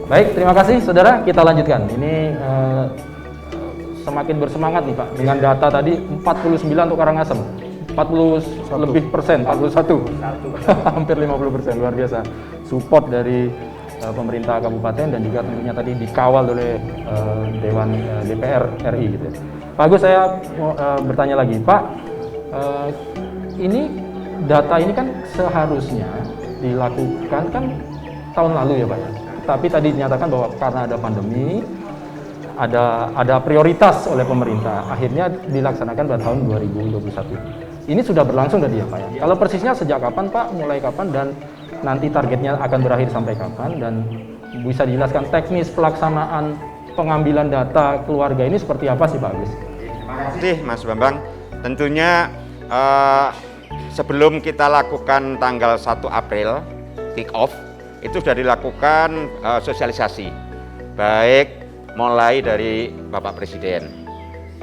Baik, terima kasih saudara. Kita lanjutkan. Ini semakin bersemangat nih Pak dengan data tadi 49 untuk Karangasem. 40 lebih persen, 41. Hampir 50%, luar biasa. Support dari pemerintah kabupaten dan juga tentunya tadi dikawal oleh Dewan DPR RI gitu. Pak Agus, saya mau bertanya lagi, Pak. Ini data ini kan seharusnya dilakukan kan tahun lalu ya Pak. Tapi tadi dinyatakan bahwa karena ada pandemi, ada prioritas oleh pemerintah, akhirnya dilaksanakan pada tahun 2021. Ini sudah berlangsung tadi ya Pak ya. Kalau persisnya sejak kapan Pak, mulai kapan, dan nanti targetnya akan berakhir sampai kapan, dan bisa dijelaskan teknis pelaksanaan pengambilan data keluarga ini seperti apa sih Pak Agus? Terima kasih Mas Bambang. Tentunya sebelum kita lakukan tanggal 1 April kick off, itu sudah dilakukan sosialisasi, baik mulai dari Bapak Presiden,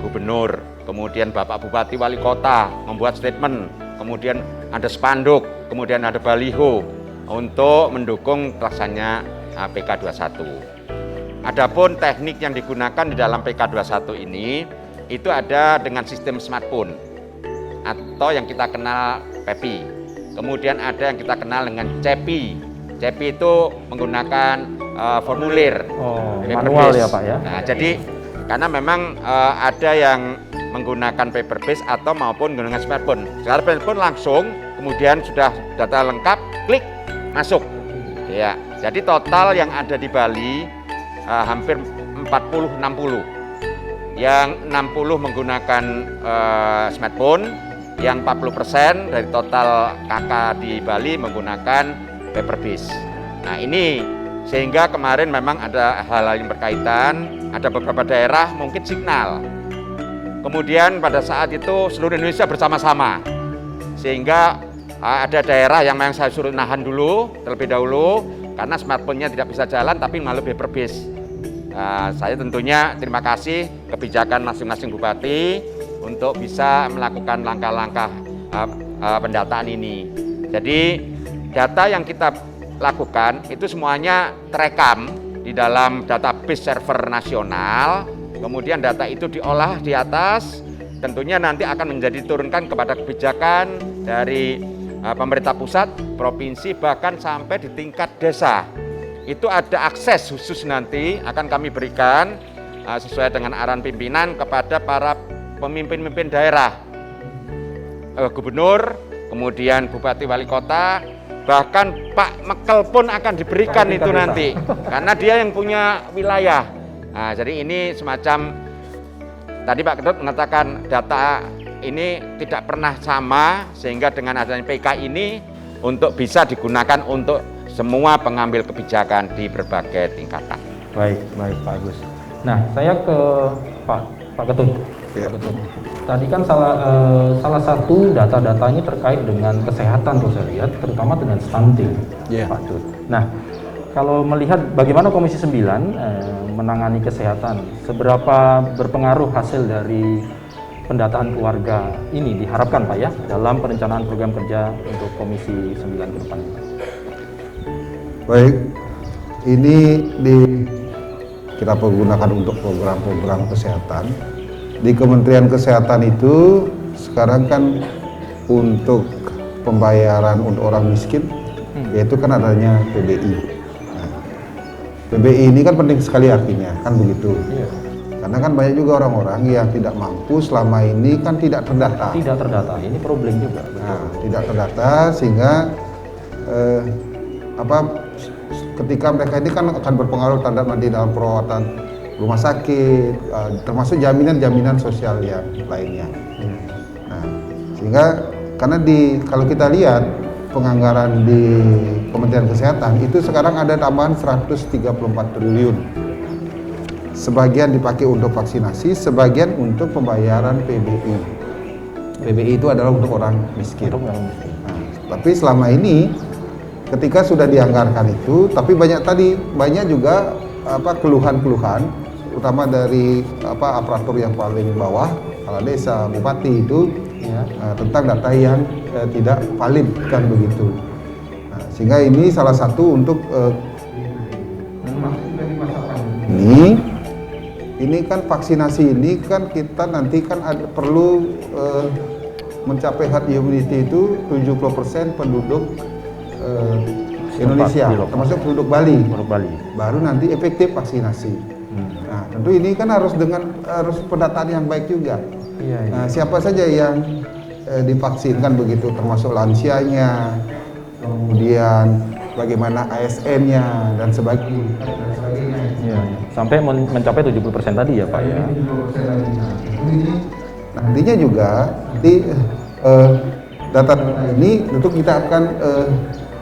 Gubernur, kemudian Bapak Bupati Wali Kota membuat statement, kemudian ada spanduk, kemudian ada baliho untuk mendukung pelaksananya PK21. Adapun teknik yang digunakan di dalam PK21 ini itu ada dengan sistem smartphone atau yang kita kenal PEPI. Kemudian ada yang kita kenal dengan CEPI. CEPI itu menggunakan formulir manual ya Pak ya. Nah, jadi karena memang ada yang menggunakan paper base atau maupun menggunakan smartphone. Sekarang smartphone langsung, kemudian sudah data lengkap, klik masuk. Ya, jadi total yang ada di Bali hampir 40-60. Yang 60 menggunakan smartphone, yang 40% dari total KK di Bali menggunakan paper base. Nah, ini sehingga kemarin memang ada hal-hal yang berkaitan, ada beberapa daerah mungkin signal. Kemudian pada saat itu seluruh Indonesia bersama-sama, sehingga ada daerah yang memang saya suruh nahan dulu, terlebih dahulu, karena smartphone-nya tidak bisa jalan, tapi malah paper base. Saya tentunya terima kasih kebijakan masing-masing bupati untuk bisa melakukan langkah-langkah pendataan ini. Jadi data yang kita lakukan itu semuanya terekam di dalam database server nasional. Kemudian data itu diolah di atas, tentunya nanti akan menjadi diturunkan kepada kebijakan dari pemerintah pusat, provinsi, bahkan sampai di tingkat desa. Itu ada akses khusus nanti akan kami berikan sesuai dengan arahan pimpinan kepada para pemimpin-pemimpin daerah, gubernur, kemudian bupati wali kota, bahkan Pak Mekel pun akan diberikan itu nanti, karena dia yang punya wilayah. Nah, jadi ini semacam, tadi Pak Ketut mengatakan data ini tidak pernah sama, sehingga dengan adanya PK ini untuk bisa digunakan untuk semua pengambil kebijakan di berbagai tingkatan. Baik Pak Agus. Nah, saya ke Pak Ketut. Ya. Pak Ketut. Tadi kan salah satu data-datanya terkait dengan kesehatan tuh saya lihat, terutama dengan stunting, Pak Ketut. Nah, kalau melihat bagaimana Komisi 9 menangani kesehatan, seberapa berpengaruh hasil dari pendataan keluarga ini diharapkan Pak ya dalam perencanaan program kerja untuk Komisi 9 ke depan? Baik, ini kita pergunakan untuk program-program kesehatan. Di Kementerian Kesehatan itu sekarang kan untuk pembayaran untuk orang miskin, yaitu kan adanya PBI. Nah, PBI ini kan penting sekali artinya, kan begitu. Iya. Karena kan banyak juga orang-orang yang tidak mampu selama ini kan tidak terdata. Tidak terdata, ini problem juga. Nah, tidak terdata sehingga ketika mereka ini kan akan berpengaruh terhadap nanti dalam perawatan rumah sakit, termasuk jaminan sosial yang lainnya. Nah, sehingga karena kalau kita lihat penganggaran di Kementerian Kesehatan itu sekarang ada tambahan 134 triliun. Sebagian dipakai untuk vaksinasi, sebagian untuk pembayaran PBI. PBI itu adalah untuk orang miskin. Nah, tapi selama ini ketika sudah dianggarkan itu, tapi banyak juga keluhan-keluhan, utama dari aparatur yang paling bawah, kepala desa, bupati itu tentang data yang tidak valid, kan begitu. Nah, sehingga ini salah satu untuk ini kan vaksinasi ini kan kita nanti kan perlu mencapai herd immunity itu 70% penduduk Indonesia, termasuk penduduk Bali. Baru nanti efektif vaksinasi. Nah, tentu ini kan harus pendataan yang baik juga. Nah, siapa saja yang divaksinkan begitu, termasuk lansianya, kemudian bagaimana ASN-nya dan sebagainya. Sampai mencapai 70% tadi ya Pak ya. Nantinya juga data ini tentu kita akan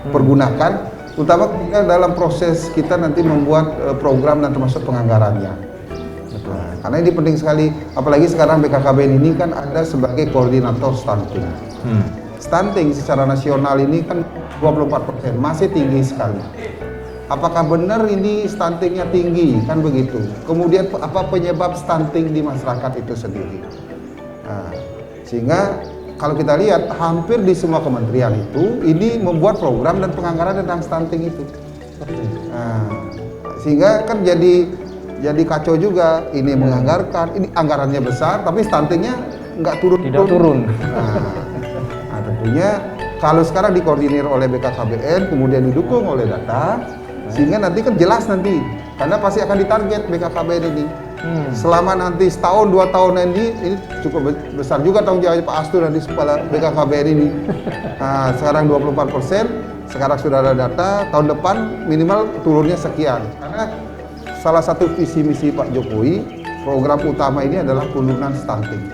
pergunakan, terutama ketika dalam proses kita nanti membuat program dan termasuk penganggarannya. Nah, karena ini penting sekali, apalagi sekarang BKKBN ini kan ada sebagai koordinator stunting. Stunting secara nasional ini kan 24%, masih tinggi sekali. Apakah benar ini stuntingnya tinggi? Kan begitu. Kemudian apa penyebab stunting di masyarakat itu sendiri? Nah, sehingga kalau kita lihat hampir di semua kementerian itu ini membuat program dan penganggaran tentang stunting itu. Nah, sehingga kan jadi kacau juga. Ini menganggarkan, ini anggarannya besar, tapi stuntingnya nggak turun. Tidak turun. Nah, tentunya kalau sekarang dikoordinir oleh BKKBN, kemudian didukung oleh data, sehingga nanti kan jelas nanti, karena pasti akan ditarget BKKBN ini. Selama nanti setahun, 2 tahun ini cukup besar juga tanggung jawab Pak Astu nanti kepala BKKBN ini. Nah, sekarang 24%, sekarang sudah ada data, tahun depan minimal turunnya sekian. Karena salah satu visi misi Pak Jokowi, program utama ini adalah penurunan stunting.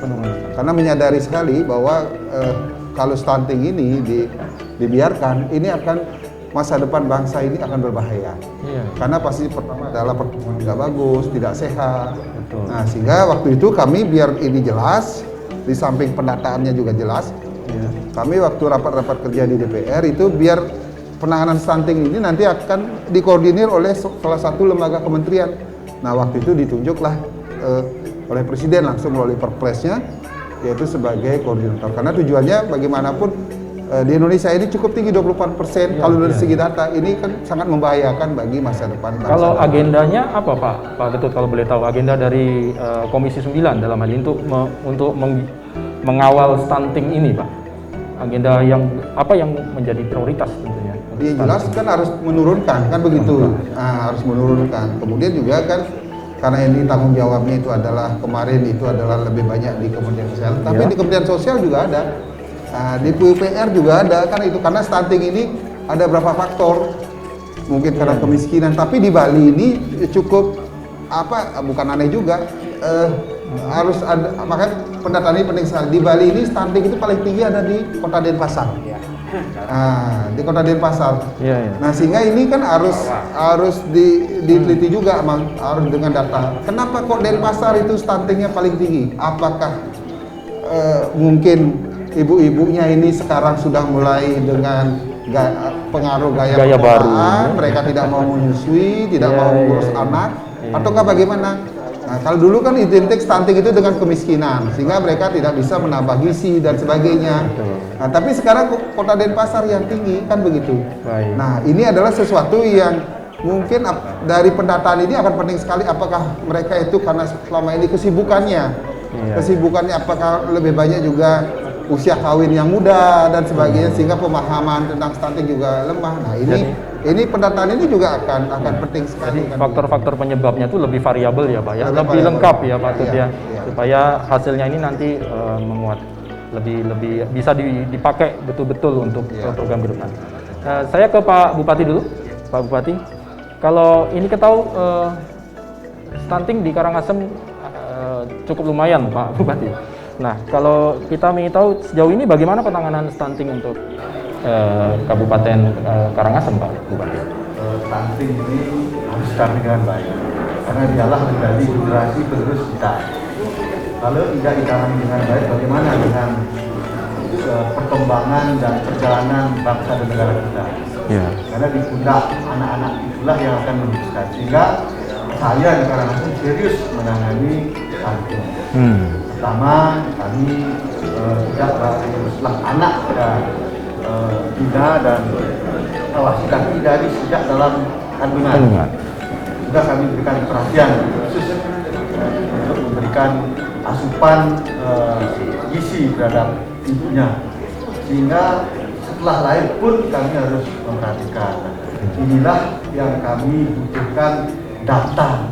Karena menyadari sekali bahwa kalau stunting ini dibiarkan, ini akan masa depan bangsa ini akan berbahaya. Karena pasti pertama adalah pertumbuhan tidak bagus, tidak sehat. Nah, sehingga waktu itu kami biar ini jelas, di samping pendataannya juga jelas, kami waktu rapat-rapat kerja di DPR itu biar penanganan stunting ini nanti akan dikoordinir oleh salah satu lembaga kementerian. Nah, waktu itu ditunjuklah oleh Presiden langsung melalui Perpresnya, yaitu sebagai koordinator. Karena tujuannya bagaimanapun di Indonesia ini cukup tinggi 24%. Kalau dari segi data ini kan sangat membahayakan bagi masa depan bangsa. Kalau agendanya apa Pak Ketut, kalau boleh tahu agenda dari Komisi 9 dalam hal ini untuk mengawal stunting ini Pak? Agenda yang apa yang menjadi prioritas tentunya? Dia jelas kan harus menurunkan, kan begitu. Nah, harus menurunkan. Kemudian juga kan karena ini tanggung jawabnya itu adalah kemarin itu adalah lebih banyak di Kementerian Sosial, tapi di Kementerian Sosial juga ada. Nah, di PUPR juga ada, kan itu karena stunting ini ada berapa faktor, mungkin karena kemiskinan, tapi di Bali ini cukup bukan aneh juga, harus ada, makanya pendataan ini penting sekali. Di Bali ini stunting itu paling tinggi ada di Kota Denpasar. Nah, di Kota Denpasar. Nah, sehingga ini kan harus diteliti juga, harus dengan data. Kenapa kok Denpasar itu stuntingnya paling tinggi? Apakah mungkin ibu-ibunya ini sekarang sudah mulai dengan pengaruh gaya baru, mereka tidak mau menyusui, tidak mau mengurus anak, ataukah bagaimana? Nah, kalau dulu kan identik stunting itu dengan kemiskinan, sehingga mereka tidak bisa menambah gizi dan sebagainya. Nah, tapi sekarang Kota Denpasar yang tinggi, kan begitu. Nah, ini adalah sesuatu yang mungkin dari pendataan ini akan penting sekali. Apakah mereka itu karena selama ini kesibukannya apakah lebih banyak juga usia kawin yang muda dan sebagainya, sehingga pemahaman tentang stunting juga lemah. Nah, ini pendataan ini juga akan penting sekali. Jadi faktor-faktor penyebabnya itu lebih variabel ya Pak ya, lebih lengkap ya Pak Tut ya, supaya hasilnya ini nanti menguat, lebih bisa dipakai betul-betul untuk program ke depan. Saya ke Pak Bupati dulu, Pak Bupati. Kalau ini kita tahu stunting di Karangasem cukup lumayan Pak Bupati. Nah, kalau kita ingin tahu sejauh ini bagaimana penanganan stunting untuk Kabupaten Karangasem, Pak Bupati? Stunting ini harus ditangani dengan baik, karena dialah menjadi generasi penerus kita. Kalau tidak ditangani dengan baik, bagaimana dengan perkembangan dan perjalanan bangsa dan negara kita? Karena di pundak anak-anak itulah yang akan meneruskan. Sehingga saya di Karangasem serius menangani stunting. Pertama, kami tidak berselah anak dan bina dan awasi kaki dari sejak dalam kandungan. juga kami berikan perhatian khusus untuk memberikan asupan gizi terhadap ibunya, sehingga setelah lahir pun kami harus memperhatikan. Inilah yang kami butuhkan, data.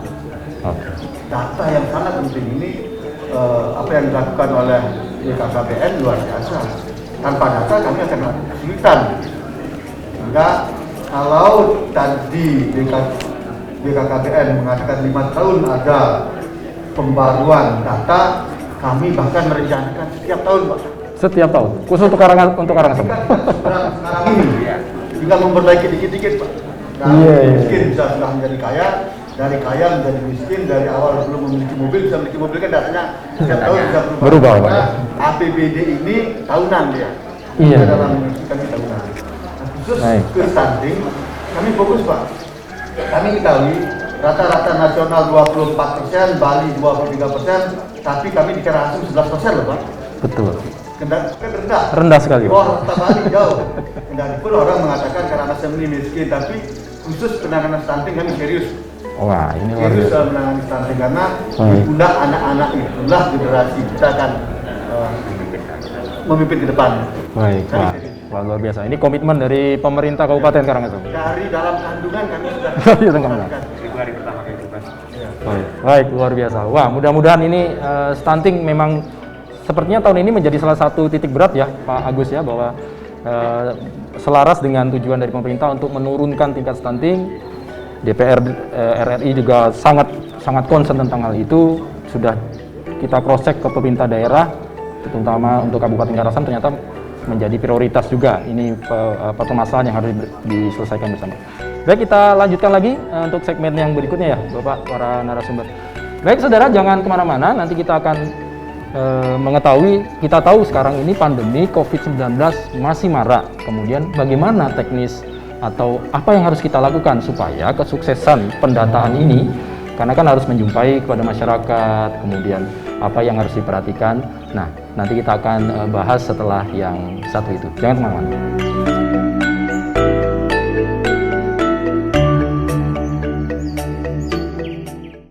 Data yang sangat penting ini, apa yang dilakukan oleh BKKBN luar biasa. Tanpa data kami akan kesulitan. Sehingga kalau tadi BKKBN mengatakan 5 tahun ada pembaruan data, kami bahkan merencanakan setiap tahun, Pak. Setiap tahun, khusus untuk Karangasem. Sekarang ini tinggal memperbaiki dikit-dikit, Pak. Dari miskin bisa sudah menjadi kaya, dari kaya menjadi miskin, dari awal belum memiliki mobil bisa memiliki mobil, kan datanya setiap tahun bisa berubah, Pak. Nah, APBD ini tahunan dia. Iya. Dalam kami tahunan. Nah, khusus ke stunting, kami fokus, Pak. Kami ketahui rata-rata nasional 24%, Bali 23%, tapi kami di Karangasem 11% loh, Pak. Betul. Kan rendah. Rendah sekali. Wah, rata Bali jauh. Dan pun orang mengatakan Karangasem ini miskin, tapi khusus penanganan stunting kami serius. Wah, ini luar Serius biasa. menangani stunting karena di pundak anak-anak itulah generasi kita akan memimpin ke depan. Baik, wah, luar biasa. Ini komitmen dari pemerintah Kabupaten Karangasem. Dari dalam kandungan kami sudah Iya, baik, luar biasa. Wah, mudah-mudahan ini stunting memang sepertinya tahun ini menjadi salah satu titik berat ya, Pak Agus ya, bahwa selaras dengan tujuan dari pemerintah untuk menurunkan tingkat stunting. DPR RRI juga sangat concern tentang hal itu. Sudah kita cross check ke pemerintah daerah, terutama untuk Kabupaten Karangasem ternyata menjadi prioritas juga. Ini permasalahan yang harus diselesaikan bersama. Baik, kita lanjutkan lagi untuk segmen yang berikutnya ya, Bapak, para narasumber. Baik, saudara, jangan kemana-mana. Nanti kita akan kita tahu sekarang ini pandemi COVID-19 masih marak. Kemudian bagaimana teknis atau apa yang harus kita lakukan supaya kesuksesan pendataan ini, karena kan harus menjumpai kepada masyarakat, kemudian apa yang harus diperhatikan. Nah, nanti kita akan bahas setelah yang satu itu. Jangan kemana-mana.